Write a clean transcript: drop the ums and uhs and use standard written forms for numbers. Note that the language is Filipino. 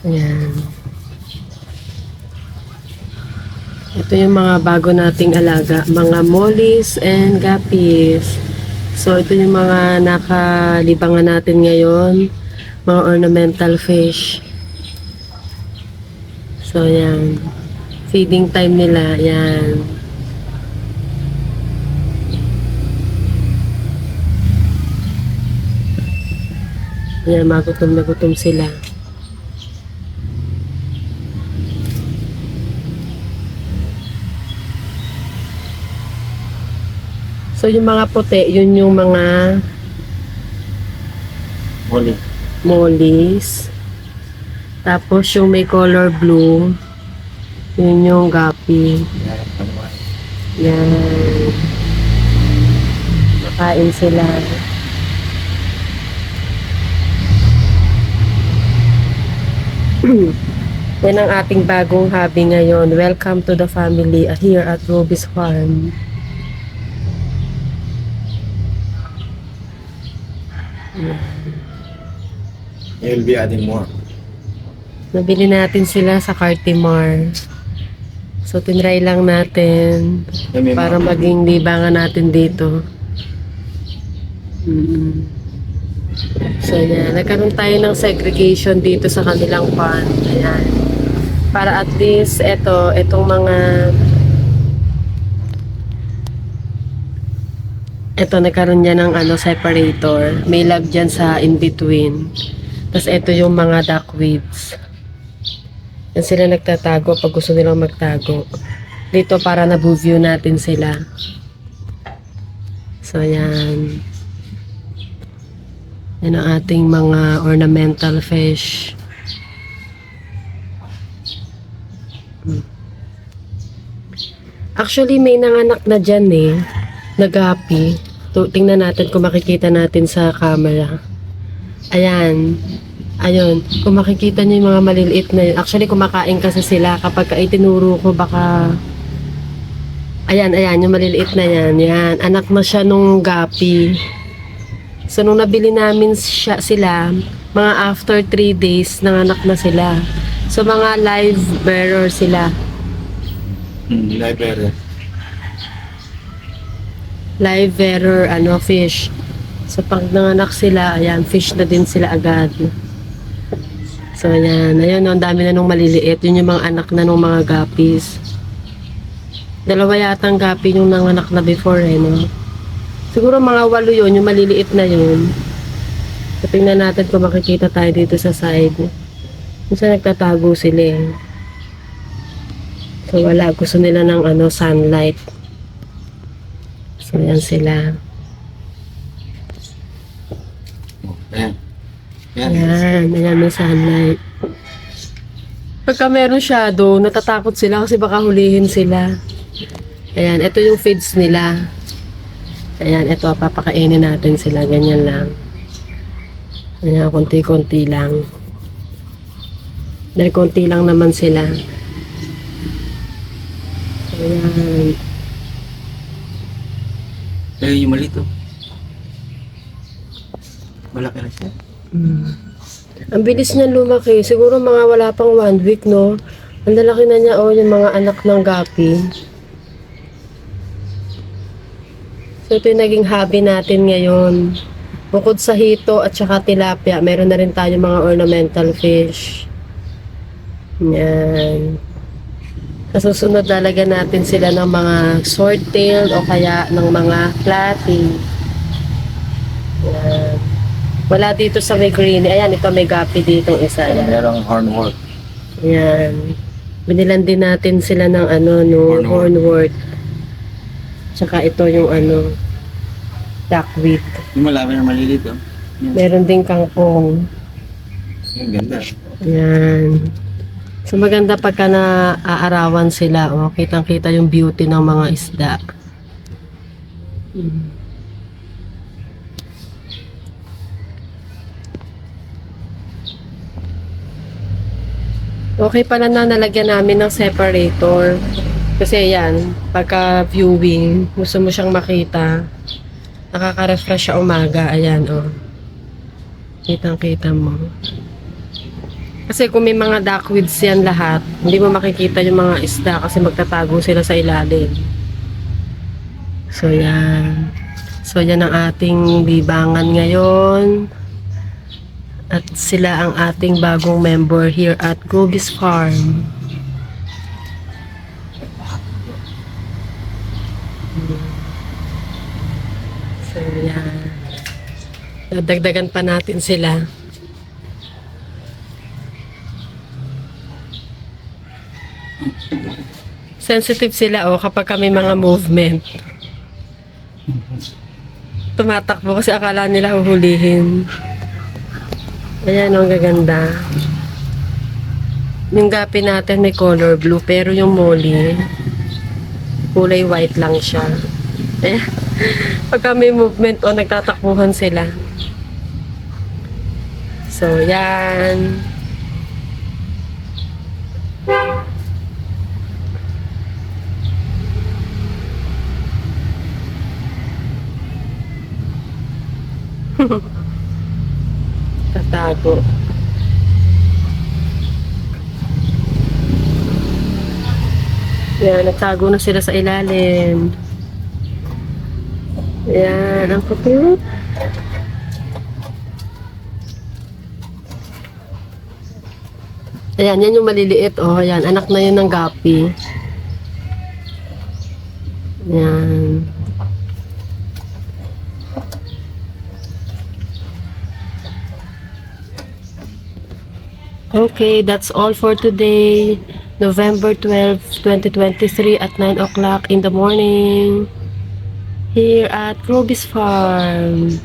Ayan. Ito yung mga bago nating alaga. Mga mollies and guppies. So, ito yung mga nakalibangan natin ngayon. Mga ornamental fish. So, ayan. Feeding time nila. Ayan. Ayan, magutom na gutom sila. So, yung mga puti, yun yung mga mollies. Tapos, yung may color blue, yun yung guppy. Yan. Makain sila. Yan ang ating bagong hobby ngayon. Welcome to the family here at Roby's Farm. You'll be adding more. Nabili natin sila sa Cartimar. So, tinry lang natin para maging libangan natin dito. So, yan. Nagkaroon tayo ng segregation dito sa kanilang pond. Ayan. Para at least, itong mga nagkaroon niya ng separator. May log dyan sa in-between. Tapos, ito yung mga duckweeds. Yan sila nagtatago pag gusto nilang magtago. Dito para na-view natin sila. So, yan. Yan ang ating mga ornamental fish. Actually, may nanganak na dyan na guppy. Tingnan natin kung makikita natin sa camera. Ayan. Ayun. Kung makikita nyo yung mga maliliit na yun. Actually, kumakain kasi sila. Kapag itinuro ko, baka... Ayan, yung maliliit na yan. Yan. Anak na siya nung guppy. So, nung nabili namin sila, mga after 3 days, nanganak na sila. So, mga live bearer sila. Live bearer. Live bearer, fish. So, pag nanganak sila, ayan, fish na din sila agad. So, ayan. Ayun, ang dami na nung maliliit. Yun yung mga anak na nung mga guppies. Dalawa yatang guppy yung nanganak na before, no? Siguro mga 8 yun, yung maliliit na yun. So, tingnan natin kung makikita tayo dito sa side. Kung saan nagtatago sila So, wala. Gusto nila ng sunlight. So, yan sila. Ayan. Ayan may sunlight. Pagka meron shadow, natatakot sila kasi baka hulihin sila. Ayan, ito yung feeds nila. Ayan, ito, papakainin natin sila. Ganyan lang. Ayan, konti-konti lang. Dahil konti lang naman sila. Ayan. Ayun yung malito. Malaki na siya. Ang bilis niya lumaki. Siguro mga wala pang 1 week, no? Ang lalaki na niya, yung mga anak ng guppy. So, ito yung naging hobby natin ngayon. Bukod sa hito at saka tilapia, meron na rin tayo mga ornamental fish. Yan. Sa susunod, lalagyan natin sila ng mga swordtail o kaya ng mga platy. Yan. Wala dito sa may greenie. Ayan, ito may guppy dito isa. Ayan. Merong hornwort. Ayan. Binilan din natin sila ng hornwort. Tsaka ito yung duckweed. Yung malaki na malilito. Meron din kangkong. Yung ganda. Ayan. So maganda pagka naaarawan sila. Kitang-kita yung beauty ng mga isda. Okay pala na nalagyan namin ng separator. Kasi yan, pagka viewing, gusto mo siyang makita, nakaka-refresh siya umaga. Ayan, Kitang-kita mo. Kasi kung may mga duckweeds yan lahat, hindi mo makikita yung mga isda kasi magtatago sila sa ilalim. So yan. So yan ang ating libangan ngayon. At sila ang ating bagong member here at Gobi's Farm. So yan. Dadagdagan pa natin sila. Sensitive sila kapag kami mga movement. Tumatakbo kasi akala nila huhulihin. Ayan, ang gaganda. Yung gapi natin may color blue, pero yung molly, kulay white lang siya. Ayan. Pagka may movement nagtatakbuhan sila. So, yan. Tatago. Yan, nagtago na sila sa ilalim. Yan, ang cute. Ayan, yan yung maliliit. Ayan, anak na yun ng gapi. Yan. Okay, that's all for today. November 12, 2023 at 9 o'clock in the morning. Here at Gobi's Farm.